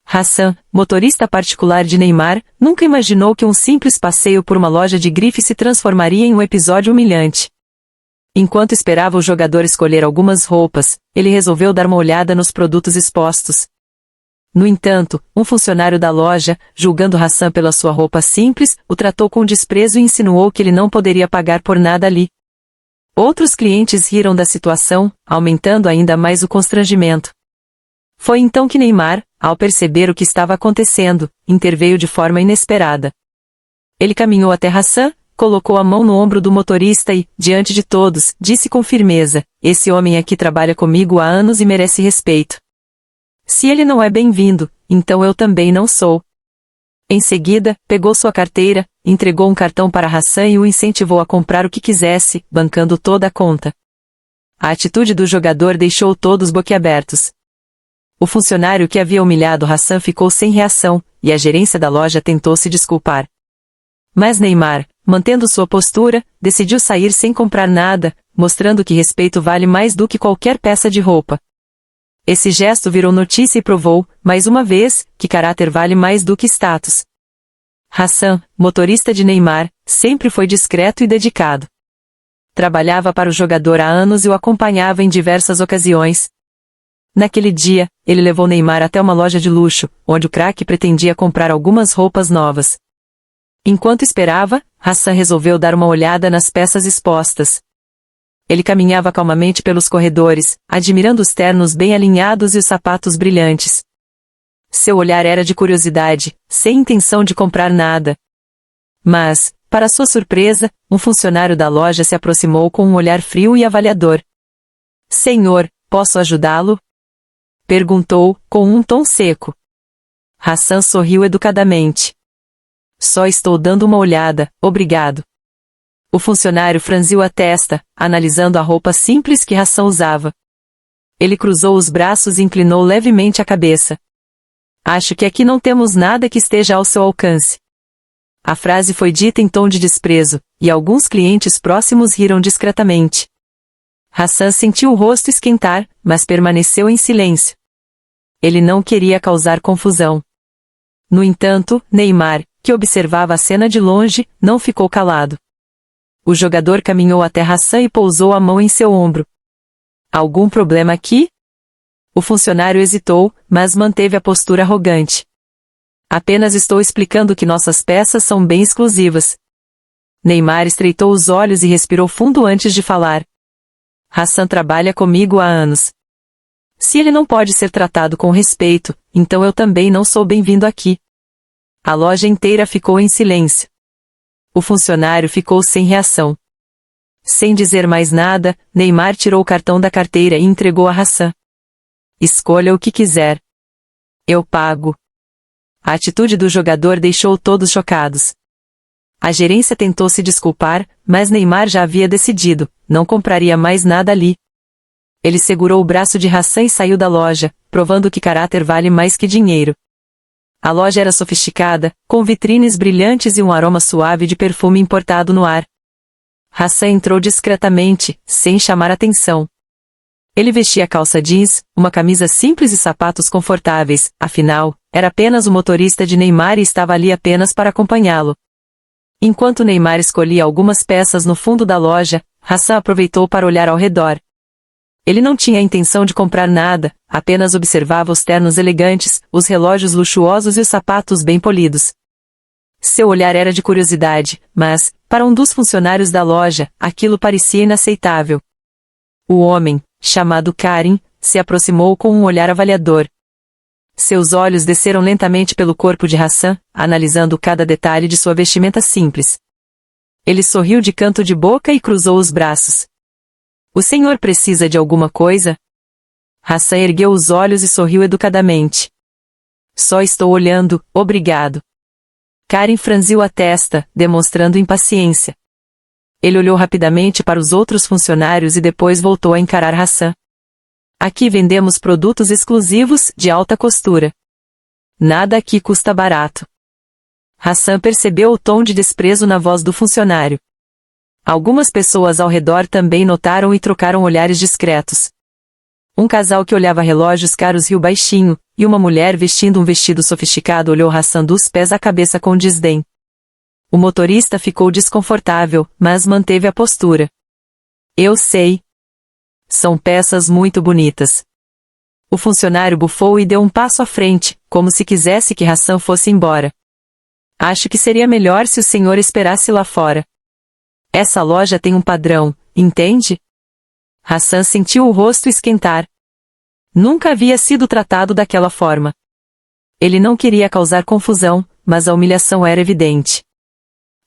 Hassan, motorista particular de Neymar, nunca imaginou que um simples passeio por uma loja de grife se transformaria em um episódio humilhante. Enquanto esperava o jogador escolher algumas roupas, ele resolveu dar uma olhada nos produtos expostos. No entanto, um funcionário da loja, julgando Hassan pela sua roupa simples, o tratou com desprezo e insinuou que ele não poderia pagar por nada ali. Outros clientes riram da situação, aumentando ainda mais o constrangimento. Foi então que Neymar, ao perceber o que estava acontecendo, interveio de forma inesperada. Ele caminhou até Hassan, colocou a mão no ombro do motorista e, diante de todos, disse com firmeza: "Esse homem aqui trabalha comigo há anos e merece respeito. Se ele não é bem-vindo, então eu também não sou." Em seguida, pegou sua carteira, entregou um cartão para Hassan e o incentivou a comprar o que quisesse, bancando toda a conta. A atitude do jogador deixou todos boquiabertos. O funcionário que havia humilhado Hassan ficou sem reação, e a gerência da loja tentou se desculpar. Mas Neymar, mantendo sua postura, decidiu sair sem comprar nada, mostrando que respeito vale mais do que qualquer peça de roupa. Esse gesto virou notícia e provou, mais uma vez, que caráter vale mais do que status. Hassan, motorista de Neymar, sempre foi discreto e dedicado. Trabalhava para o jogador há anos e o acompanhava em diversas ocasiões. Naquele dia, ele levou Neymar até uma loja de luxo, onde o craque pretendia comprar algumas roupas novas. Enquanto esperava, Hassan resolveu dar uma olhada nas peças expostas. Ele caminhava calmamente pelos corredores, admirando os ternos bem alinhados e os sapatos brilhantes. Seu olhar era de curiosidade, sem intenção de comprar nada. Mas, para sua surpresa, um funcionário da loja se aproximou com um olhar frio e avaliador. "Senhor, posso ajudá-lo?" perguntou, com um tom seco. Hassan sorriu educadamente. "Só estou dando uma olhada, obrigado." O funcionário franziu a testa, analisando a roupa simples que Hassan usava. Ele cruzou os braços e inclinou levemente a cabeça. "Acho que aqui não temos nada que esteja ao seu alcance." A frase foi dita em tom de desprezo, e alguns clientes próximos riram discretamente. Hassan sentiu o rosto esquentar, mas permaneceu em silêncio. Ele não queria causar confusão. No entanto, Neymar, que observava a cena de longe, não ficou calado. O jogador caminhou até Hassan e pousou a mão em seu ombro. "Algum problema aqui?" O funcionário hesitou, mas manteve a postura arrogante. "Apenas estou explicando que nossas peças são bem exclusivas." Neymar estreitou os olhos e respirou fundo antes de falar. "Hassan trabalha comigo há anos. Se ele não pode ser tratado com respeito, então eu também não sou bem-vindo aqui." A loja inteira ficou em silêncio. O funcionário ficou sem reação. Sem dizer mais nada, Neymar tirou o cartão da carteira e entregou a Hassan. "Escolha o que quiser. Eu pago." A atitude do jogador deixou todos chocados. A gerência tentou se desculpar, mas Neymar já havia decidido, não compraria mais nada ali. Ele segurou o braço de Hassan e saiu da loja, provando que caráter vale mais que dinheiro. A loja era sofisticada, com vitrines brilhantes e um aroma suave de perfume importado no ar. Hassan entrou discretamente, sem chamar atenção. Ele vestia calça jeans, uma camisa simples e sapatos confortáveis, afinal, era apenas o motorista de Neymar e estava ali apenas para acompanhá-lo. Enquanto Neymar escolhia algumas peças no fundo da loja, Hassan aproveitou para olhar ao redor. Ele não tinha a intenção de comprar nada, apenas observava os ternos elegantes, os relógios luxuosos e os sapatos bem polidos. Seu olhar era de curiosidade, mas, para um dos funcionários da loja, aquilo parecia inaceitável. O homem, chamado Karim, se aproximou com um olhar avaliador. Seus olhos desceram lentamente pelo corpo de Hassan, analisando cada detalhe de sua vestimenta simples. Ele sorriu de canto de boca e cruzou os braços. "O senhor precisa de alguma coisa?" Hassan ergueu os olhos e sorriu educadamente. "Só estou olhando, obrigado." Karim franziu a testa, demonstrando impaciência. Ele olhou rapidamente para os outros funcionários e depois voltou a encarar Hassan. "Aqui vendemos produtos exclusivos, de alta costura. Nada aqui custa barato." Hassan percebeu o tom de desprezo na voz do funcionário. Algumas pessoas ao redor também notaram e trocaram olhares discretos. Um casal que olhava relógios caros riu baixinho, e uma mulher vestindo um vestido sofisticado olhou Hassan dos pés à cabeça com desdém. O motorista ficou desconfortável, mas manteve a postura. Eu sei. São peças muito bonitas. O funcionário bufou e deu um passo à frente, como se quisesse que Hassan fosse embora. Acho que seria melhor se o senhor esperasse lá fora. Essa loja tem um padrão, entende? Hassan sentiu o rosto esquentar. Nunca havia sido tratado daquela forma. Ele não queria causar confusão, mas a humilhação era evidente.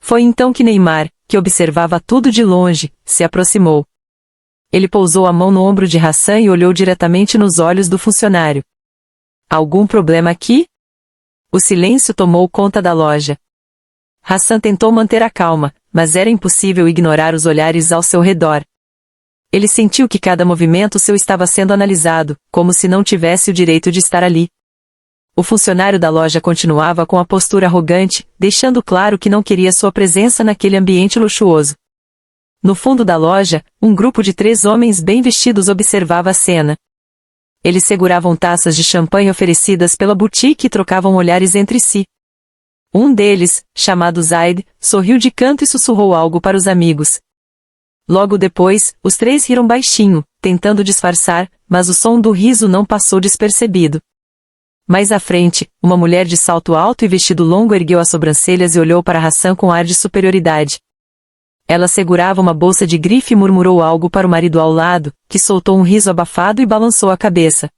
Foi então que Neymar, que observava tudo de longe, se aproximou. Ele pousou a mão no ombro de Hassan e olhou diretamente nos olhos do funcionário. Algum problema aqui? O silêncio tomou conta da loja. Hassan tentou manter a calma, mas era impossível ignorar os olhares ao seu redor. Ele sentiu que cada movimento seu estava sendo analisado, como se não tivesse o direito de estar ali. O funcionário da loja continuava com a postura arrogante, deixando claro que não queria sua presença naquele ambiente luxuoso. No fundo da loja, um grupo de 3 homens bem vestidos observava a cena. Eles seguravam taças de champanhe oferecidas pela boutique e trocavam olhares entre si. Um deles, chamado Zaid, sorriu de canto e sussurrou algo para os amigos. Logo depois, os 3 riram baixinho, tentando disfarçar, mas o som do riso não passou despercebido. Mais à frente, uma mulher de salto alto e vestido longo ergueu as sobrancelhas e olhou para Hassan com ar de superioridade. Ela segurava uma bolsa de grife e murmurou algo para o marido ao lado, que soltou um riso abafado e balançou a cabeça.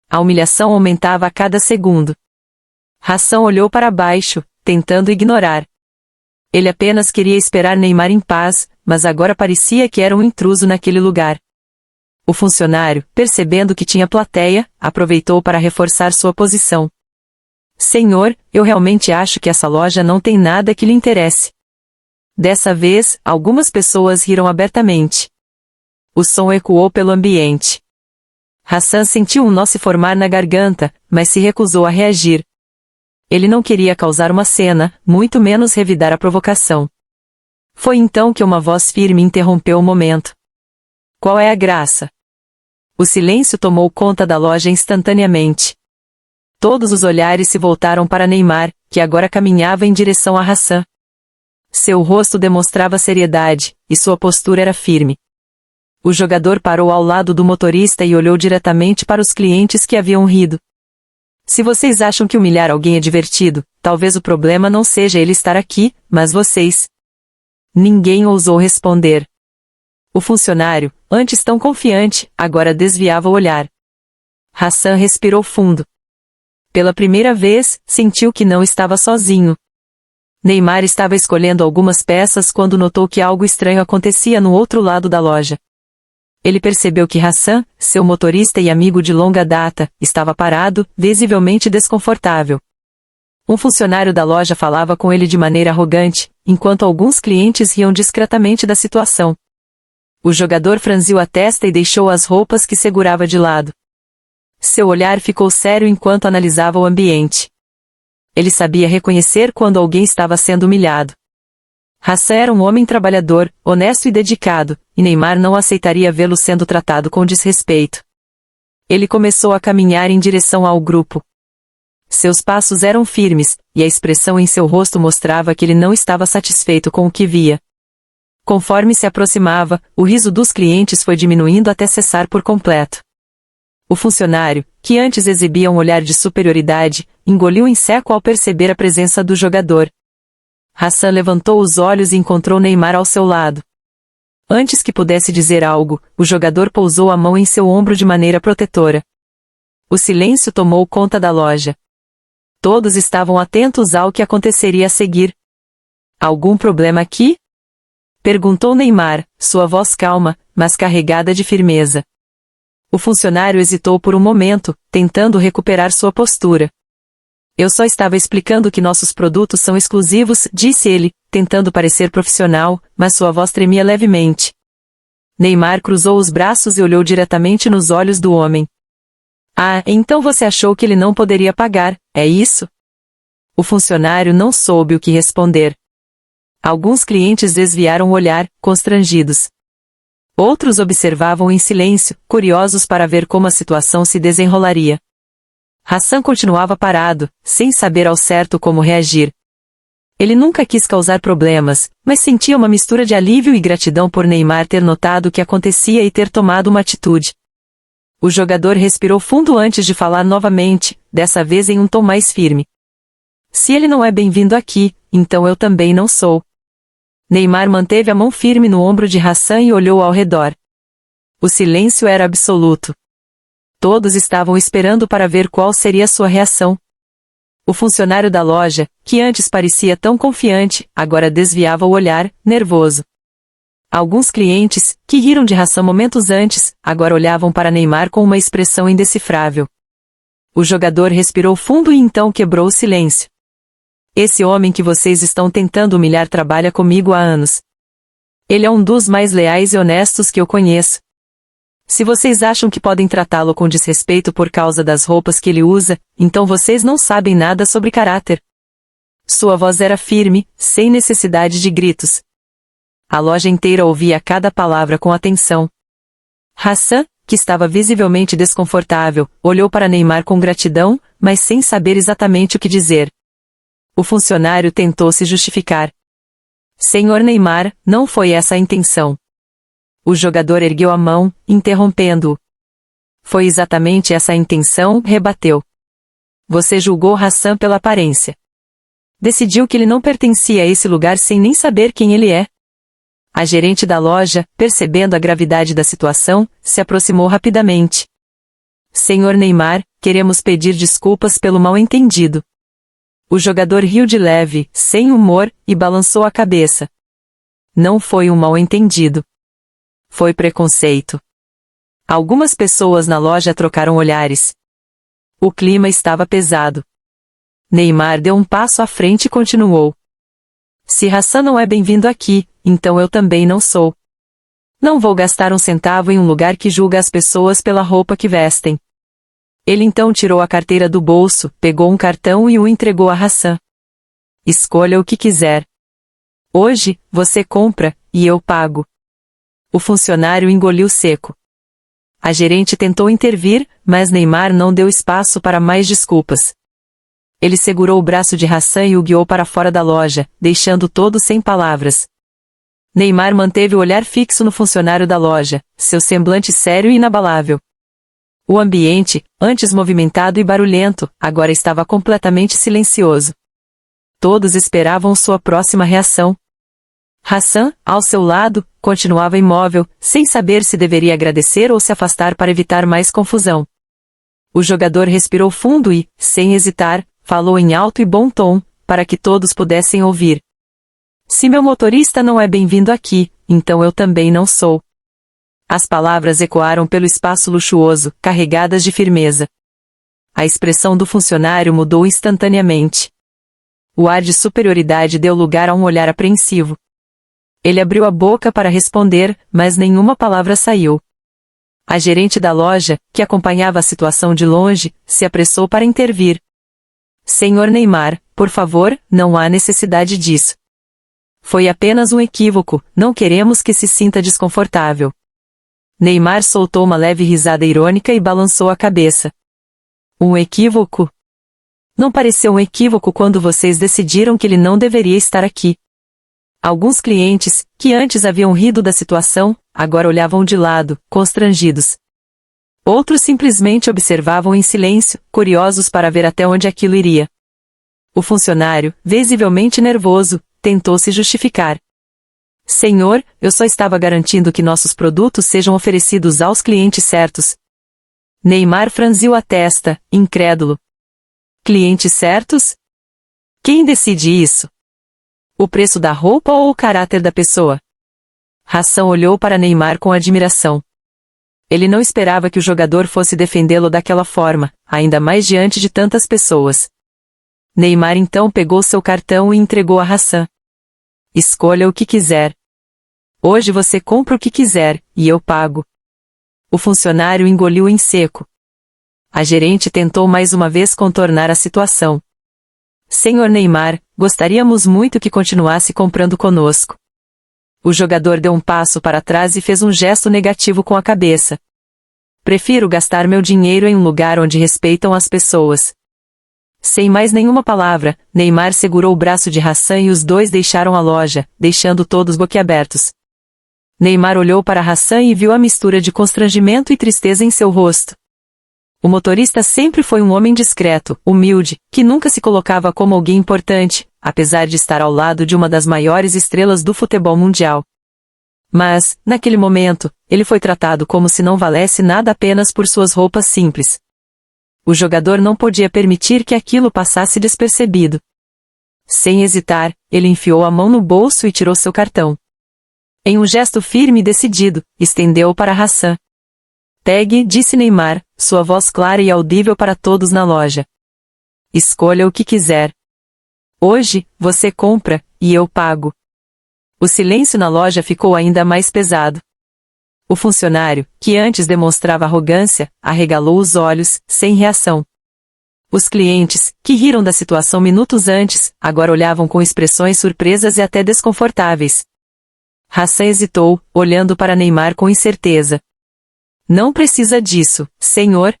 A humilhação aumentava a cada segundo. Hassan olhou para baixo, tentando ignorar. Ele apenas queria esperar Neymar em paz, mas agora parecia que era um intruso naquele lugar. O funcionário, percebendo que tinha plateia, aproveitou para reforçar sua posição. Senhor, eu realmente acho que essa loja não tem nada que lhe interesse. Dessa vez, algumas pessoas riram abertamente. O som ecoou pelo ambiente. Hassan sentiu um nó se formar na garganta, mas se recusou a reagir. Ele não queria causar uma cena, muito menos revidar a provocação. Foi então que uma voz firme interrompeu o momento. Qual é a graça? O silêncio tomou conta da loja instantaneamente. Todos os olhares se voltaram para Neymar, que agora caminhava em direção a Hassan. Seu rosto demonstrava seriedade, e sua postura era firme. O jogador parou ao lado do motorista e olhou diretamente para os clientes que haviam rido. Se vocês acham que humilhar alguém é divertido, talvez o problema não seja ele estar aqui, mas vocês. Ninguém ousou responder. O funcionário, antes tão confiante, agora desviava o olhar. Hassan respirou fundo. Pela primeira vez, sentiu que não estava sozinho. Neymar estava escolhendo algumas peças quando notou que algo estranho acontecia no outro lado da loja. Ele percebeu que Hassan, seu motorista e amigo de longa data, estava parado, visivelmente desconfortável. Um funcionário da loja falava com ele de maneira arrogante, enquanto alguns clientes riam discretamente da situação. O jogador franziu a testa e deixou as roupas que segurava de lado. Seu olhar ficou sério enquanto analisava o ambiente. Ele sabia reconhecer quando alguém estava sendo humilhado. Hassan era um homem trabalhador, honesto e dedicado, e Neymar não aceitaria vê-lo sendo tratado com desrespeito. Ele começou a caminhar em direção ao grupo. Seus passos eram firmes, e a expressão em seu rosto mostrava que ele não estava satisfeito com o que via. Conforme se aproximava, o riso dos clientes foi diminuindo até cessar por completo. O funcionário, que antes exibia um olhar de superioridade, engoliu em seco ao perceber a presença do jogador. Hassan levantou os olhos e encontrou Neymar ao seu lado. Antes que pudesse dizer algo, o jogador pousou a mão em seu ombro de maneira protetora. O silêncio tomou conta da loja. Todos estavam atentos ao que aconteceria a seguir. Algum problema aqui? Perguntou Neymar, sua voz calma, mas carregada de firmeza. O funcionário hesitou por um momento, tentando recuperar sua postura. Eu só estava explicando que nossos produtos são exclusivos, disse ele, tentando parecer profissional, mas sua voz tremia levemente. Neymar cruzou os braços e olhou diretamente nos olhos do homem. Ah, então você achou que ele não poderia pagar, é isso? O funcionário não soube o que responder. Alguns clientes desviaram o olhar, constrangidos. Outros observavam em silêncio, curiosos para ver como a situação se desenrolaria. Hassan continuava parado, sem saber ao certo como reagir. Ele nunca quis causar problemas, mas sentia uma mistura de alívio e gratidão por Neymar ter notado o que acontecia e ter tomado uma atitude. O jogador respirou fundo antes de falar novamente, dessa vez em um tom mais firme. Se ele não é bem-vindo aqui, então eu também não sou. Neymar manteve a mão firme no ombro de Hassan e olhou ao redor. O silêncio era absoluto. Todos estavam esperando para ver qual seria sua reação. O funcionário da loja, que antes parecia tão confiante, agora desviava o olhar, nervoso. Alguns clientes, que riram de Hassan momentos antes, agora olhavam para Neymar com uma expressão indecifrável. O jogador respirou fundo e então quebrou o silêncio. Esse homem que vocês estão tentando humilhar trabalha comigo há anos. Ele é um dos mais leais e honestos que eu conheço. Se vocês acham que podem tratá-lo com desrespeito por causa das roupas que ele usa, então vocês não sabem nada sobre caráter. Sua voz era firme, sem necessidade de gritos. A loja inteira ouvia cada palavra com atenção. Hassan, que estava visivelmente desconfortável, olhou para Neymar com gratidão, mas sem saber exatamente o que dizer. O funcionário tentou se justificar. Senhor Neymar, não foi essa a intenção. O jogador ergueu a mão, interrompendo-o. Foi exatamente essa a intenção, rebateu. Você julgou Hassan pela aparência. Decidiu que ele não pertencia a esse lugar sem nem saber quem ele é. A gerente da loja, percebendo a gravidade da situação, se aproximou rapidamente. Senhor Neymar, queremos pedir desculpas pelo mal-entendido. O jogador riu de leve, sem humor, e balançou a cabeça. Não foi um mal-entendido. Foi preconceito. Algumas pessoas na loja trocaram olhares. O clima estava pesado. Neymar deu um passo à frente e continuou. Se Hassan não é bem-vindo aqui, então eu também não sou. Não vou gastar um centavo em um lugar que julga as pessoas pela roupa que vestem. Ele então tirou a carteira do bolso, pegou um cartão e o entregou a Hassan. Escolha o que quiser. Hoje, você compra, e eu pago. O funcionário engoliu seco. A gerente tentou intervir, mas Neymar não deu espaço para mais desculpas. Ele segurou o braço de Hassan e o guiou para fora da loja, deixando todos sem palavras. Neymar manteve o olhar fixo no funcionário da loja, seu semblante sério e inabalável. O ambiente, antes movimentado e barulhento, agora estava completamente silencioso. Todos esperavam sua próxima reação. Hassan, ao seu lado, continuava imóvel, sem saber se deveria agradecer ou se afastar para evitar mais confusão. O jogador respirou fundo e, sem hesitar, falou em alto e bom tom, para que todos pudessem ouvir. Se meu motorista não é bem-vindo aqui, então eu também não sou. As palavras ecoaram pelo espaço luxuoso, carregadas de firmeza. A expressão do funcionário mudou instantaneamente. O ar de superioridade deu lugar a um olhar apreensivo. Ele abriu a boca para responder, mas nenhuma palavra saiu. A gerente da loja, que acompanhava a situação de longe, se apressou para intervir. Senhor Neymar, por favor, não há necessidade disso. Foi apenas um equívoco, não queremos que se sinta desconfortável. Neymar soltou uma leve risada irônica e balançou a cabeça. Um equívoco? Não pareceu um equívoco quando vocês decidiram que ele não deveria estar aqui. Alguns clientes, que antes haviam rido da situação, agora olhavam de lado, constrangidos. Outros simplesmente observavam em silêncio, curiosos para ver até onde aquilo iria. O funcionário, visivelmente nervoso, tentou se justificar. Senhor, eu só estava garantindo que nossos produtos sejam oferecidos aos clientes certos. Neymar franziu a testa, incrédulo. Clientes certos? Quem decide isso? O preço da roupa ou o caráter da pessoa? Hassan olhou para Neymar com admiração. Ele não esperava que o jogador fosse defendê-lo daquela forma, ainda mais diante de tantas pessoas. Neymar então pegou seu cartão e entregou a Hassan. Escolha o que quiser. Hoje você compra o que quiser, e eu pago. O funcionário engoliu em seco. A gerente tentou mais uma vez contornar a situação. Senhor Neymar, gostaríamos muito que continuasse comprando conosco. O jogador deu um passo para trás e fez um gesto negativo com a cabeça. Prefiro gastar meu dinheiro em um lugar onde respeitam as pessoas. Sem mais nenhuma palavra, Neymar segurou o braço de Hassan e os dois deixaram a loja, deixando todos boquiabertos. Neymar olhou para Hassan e viu a mistura de constrangimento e tristeza em seu rosto. O motorista sempre foi um homem discreto, humilde, que nunca se colocava como alguém importante, apesar de estar ao lado de uma das maiores estrelas do futebol mundial. Mas, naquele momento, ele foi tratado como se não valesse nada apenas por suas roupas simples. O jogador não podia permitir que aquilo passasse despercebido. Sem hesitar, ele enfiou a mão no bolso e tirou seu cartão. Em um gesto firme e decidido, estendeu-o para Hassan. Pegue, disse Neymar, sua voz clara e audível para todos na loja. Escolha o que quiser. Hoje, você compra, e eu pago. O silêncio na loja ficou ainda mais pesado. O funcionário, que antes demonstrava arrogância, arregalou os olhos, sem reação. Os clientes, que riram da situação minutos antes, agora olhavam com expressões surpresas e até desconfortáveis. Hassan hesitou, olhando para Neymar com incerteza. Não precisa disso, senhor.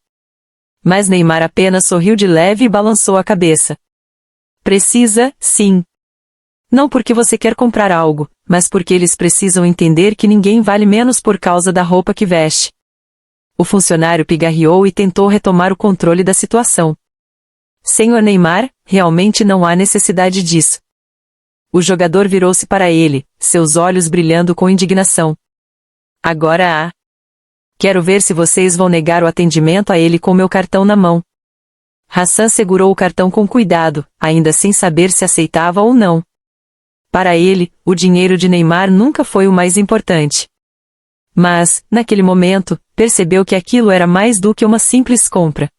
Mas Neymar apenas sorriu de leve e balançou a cabeça. Precisa, sim. Não porque você quer comprar algo, mas porque eles precisam entender que ninguém vale menos por causa da roupa que veste. O funcionário pigarreou e tentou retomar o controle da situação. Senhor Neymar, realmente não há necessidade disso. O jogador virou-se para ele, seus olhos brilhando com indignação. Agora há. Quero ver se vocês vão negar o atendimento a ele com meu cartão na mão. Hassan segurou o cartão com cuidado, ainda sem saber se aceitava ou não. Para ele, o dinheiro de Neymar nunca foi o mais importante. Mas, naquele momento, percebeu que aquilo era mais do que uma simples compra.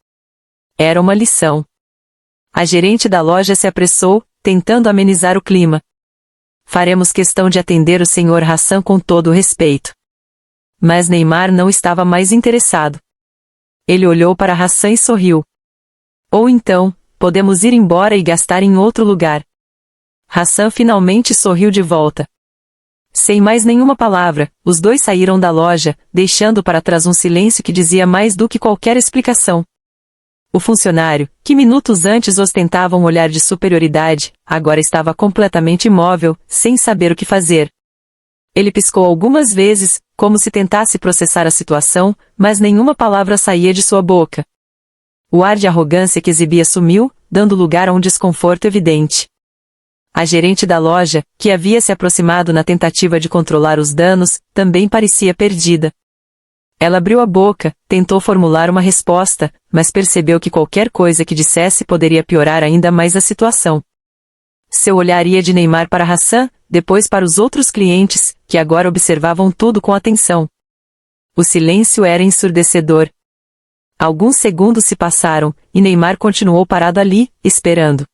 Era uma lição. A gerente da loja se apressou, tentando amenizar o clima. Faremos questão de atender o senhor Hassan com todo o respeito. Mas Neymar não estava mais interessado. Ele olhou para Hassan e sorriu. Ou então, podemos ir embora e gastar em outro lugar. Hassan finalmente sorriu de volta. Sem mais nenhuma palavra, os dois saíram da loja, deixando para trás um silêncio que dizia mais do que qualquer explicação. O funcionário, que minutos antes ostentava um olhar de superioridade, agora estava completamente imóvel, sem saber o que fazer. Ele piscou algumas vezes, como se tentasse processar a situação, mas nenhuma palavra saía de sua boca. O ar de arrogância que exibia sumiu, dando lugar a um desconforto evidente. A gerente da loja, que havia se aproximado na tentativa de controlar os danos, também parecia perdida. Ela abriu a boca, tentou formular uma resposta, mas percebeu que qualquer coisa que dissesse poderia piorar ainda mais a situação. Seu olhar ia de Neymar para Hassan, depois para os outros clientes, que agora observavam tudo com atenção. O silêncio era ensurdecedor. Alguns segundos se passaram, e Neymar continuou parado ali, esperando.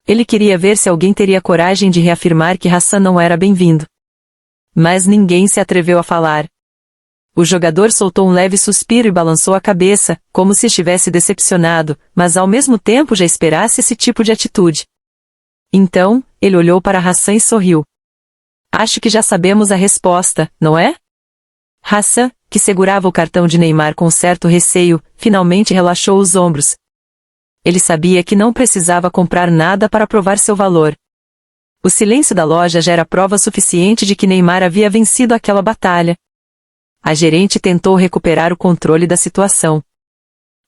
Ele queria ver se alguém teria coragem de reafirmar que Hassan não era bem-vindo. Mas ninguém se atreveu a falar. O jogador soltou um leve suspiro e balançou a cabeça, como se estivesse decepcionado, mas ao mesmo tempo já esperasse esse tipo de atitude. Então, ele olhou para Hassan e sorriu. Acho que já sabemos a resposta, não é? Hassan, que segurava o cartão de Neymar com certo receio, finalmente relaxou os ombros. Ele sabia que não precisava comprar nada para provar seu valor. O silêncio da loja já era prova suficiente de que Neymar havia vencido aquela batalha. A gerente tentou recuperar o controle da situação.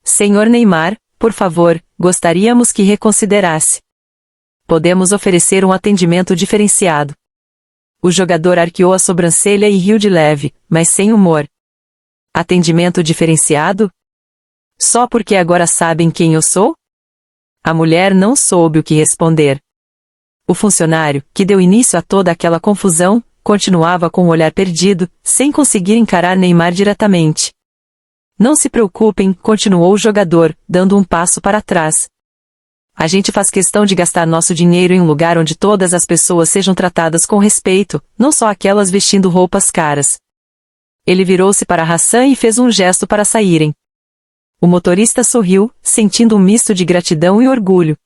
Senhor Neymar, por favor, gostaríamos que reconsiderasse. Podemos oferecer um atendimento diferenciado. O jogador arqueou a sobrancelha e riu de leve, mas sem humor. Atendimento diferenciado? Só porque agora sabem quem eu sou? A mulher não soube o que responder. O funcionário, que deu início a toda aquela confusão, continuava com o olhar perdido, sem conseguir encarar Neymar diretamente. Não se preocupem, continuou o jogador, dando um passo para trás. A gente faz questão de gastar nosso dinheiro em um lugar onde todas as pessoas sejam tratadas com respeito, não só aquelas vestindo roupas caras. Ele virou-se para Hassan e fez um gesto para saírem. O motorista sorriu, sentindo um misto de gratidão e orgulho.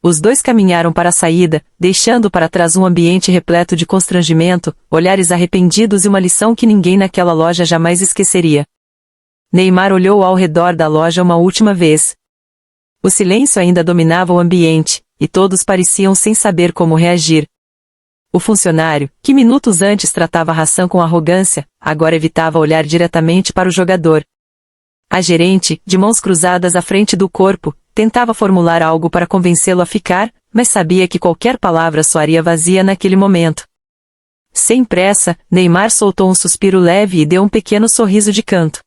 Os dois caminharam para a saída, deixando para trás um ambiente repleto de constrangimento, olhares arrependidos e uma lição que ninguém naquela loja jamais esqueceria. Neymar olhou ao redor da loja uma última vez. O silêncio ainda dominava o ambiente, e todos pareciam sem saber como reagir. O funcionário, que minutos antes tratava Hassan com arrogância, agora evitava olhar diretamente para o jogador. A gerente, de mãos cruzadas à frente do corpo, tentava formular algo para convencê-lo a ficar, mas sabia que qualquer palavra soaria vazia naquele momento. Sem pressa, Neymar soltou um suspiro leve e deu um pequeno sorriso de canto.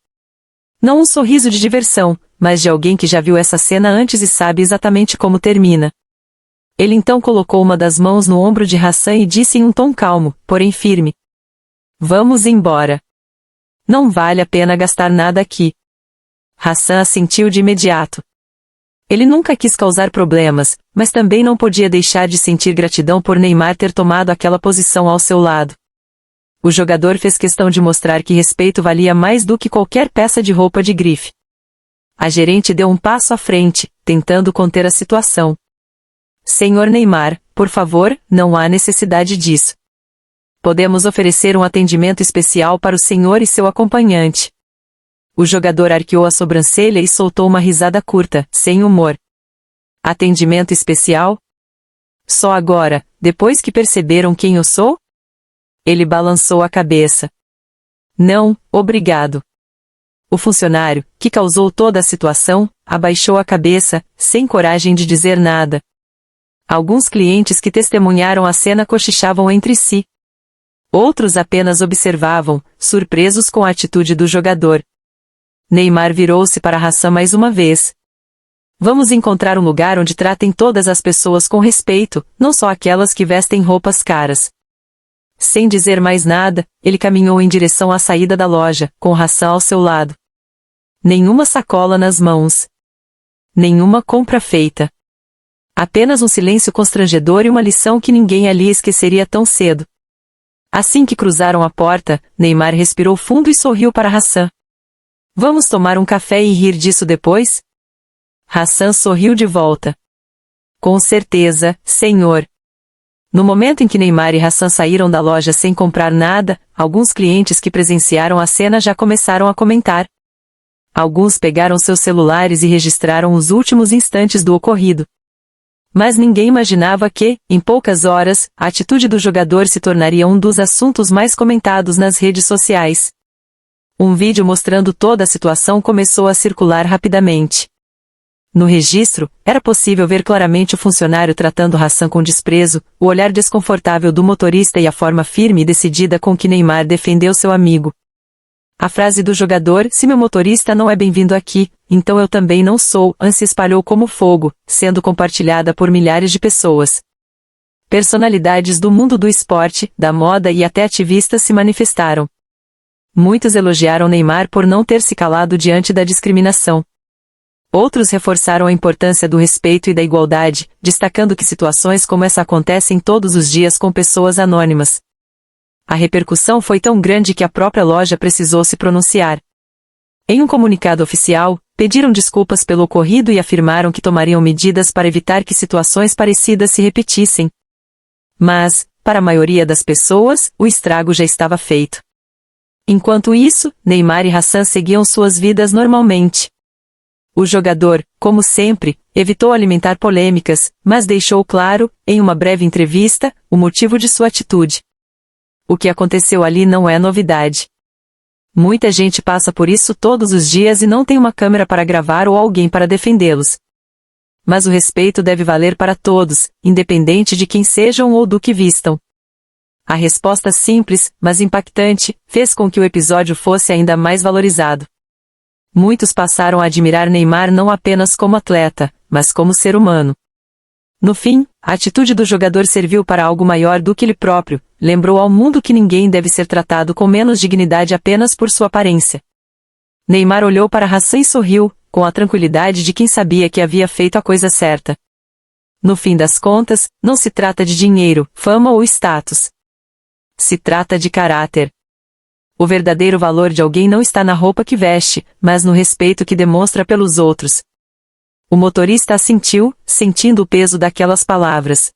Não um sorriso de diversão, mas de alguém que já viu essa cena antes e sabe exatamente como termina. Ele então colocou uma das mãos no ombro de Hassan e disse em um tom calmo, porém firme: "Vamos embora. Não vale a pena gastar nada aqui." Hassan assentiu de imediato. Ele nunca quis causar problemas, mas também não podia deixar de sentir gratidão por Neymar ter tomado aquela posição ao seu lado. O jogador fez questão de mostrar que respeito valia mais do que qualquer peça de roupa de grife. A gerente deu um passo à frente, tentando conter a situação. "Senhor Neymar, por favor, não há necessidade disso. Podemos oferecer um atendimento especial para o senhor e seu acompanhante." O jogador arqueou a sobrancelha e soltou uma risada curta, sem humor. "Atendimento especial? Só agora, depois que perceberam quem eu sou?" Ele balançou a cabeça. "Não, obrigado." O funcionário, que causou toda a situação, abaixou a cabeça, sem coragem de dizer nada. Alguns clientes que testemunharam a cena cochichavam entre si. Outros apenas observavam, surpresos com a atitude do jogador. Neymar virou-se para Hassan mais uma vez. "Vamos encontrar um lugar onde tratem todas as pessoas com respeito, não só aquelas que vestem roupas caras." Sem dizer mais nada, ele caminhou em direção à saída da loja, com Hassan ao seu lado. Nenhuma sacola nas mãos. Nenhuma compra feita. Apenas um silêncio constrangedor e uma lição que ninguém ali esqueceria tão cedo. Assim que cruzaram a porta, Neymar respirou fundo e sorriu para Hassan. "Vamos tomar um café e rir disso depois?" Hassan sorriu de volta. "Com certeza, senhor." No momento em que Neymar e Hassan saíram da loja sem comprar nada, alguns clientes que presenciaram a cena já começaram a comentar. Alguns pegaram seus celulares e registraram os últimos instantes do ocorrido. Mas ninguém imaginava que, em poucas horas, a atitude do jogador se tornaria um dos assuntos mais comentados nas redes sociais. Um vídeo mostrando toda a situação começou a circular rapidamente. No registro, era possível ver claramente o funcionário tratando Hassan com desprezo, o olhar desconfortável do motorista e a forma firme e decidida com que Neymar defendeu seu amigo. A frase do jogador, "Se meu motorista não é bem-vindo aqui, então eu também não sou", se espalhou como fogo, sendo compartilhada por milhares de pessoas. Personalidades do mundo do esporte, da moda e até ativistas se manifestaram. Muitos elogiaram Neymar por não ter se calado diante da discriminação. Outros reforçaram a importância do respeito e da igualdade, destacando que situações como essa acontecem todos os dias com pessoas anônimas. A repercussão foi tão grande que a própria loja precisou se pronunciar. Em um comunicado oficial, pediram desculpas pelo ocorrido e afirmaram que tomariam medidas para evitar que situações parecidas se repetissem. Mas, para a maioria das pessoas, o estrago já estava feito. Enquanto isso, Neymar e Hassan seguiam suas vidas normalmente. O jogador, como sempre, evitou alimentar polêmicas, mas deixou claro, em uma breve entrevista, o motivo de sua atitude. O que aconteceu ali não é novidade. Muita gente passa por isso todos os dias e não tem uma câmera para gravar ou alguém para defendê-los. Mas o respeito deve valer para todos, independente de quem sejam ou do que vistam. A resposta simples, mas impactante, fez com que o episódio fosse ainda mais valorizado. Muitos passaram a admirar Neymar não apenas como atleta, mas como ser humano. No fim, a atitude do jogador serviu para algo maior do que ele próprio, lembrou ao mundo que ninguém deve ser tratado com menos dignidade apenas por sua aparência. Neymar olhou para Hassan e sorriu, com a tranquilidade de quem sabia que havia feito a coisa certa. No fim das contas, não se trata de dinheiro, fama ou status. Se trata de caráter. O verdadeiro valor de alguém não está na roupa que veste, mas no respeito que demonstra pelos outros. O motorista assentiu, sentindo o peso daquelas palavras.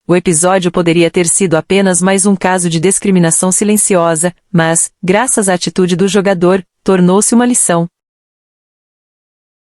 O episódio poderia ter sido apenas mais um caso de discriminação silenciosa, mas, graças à atitude do jogador, tornou-se uma lição.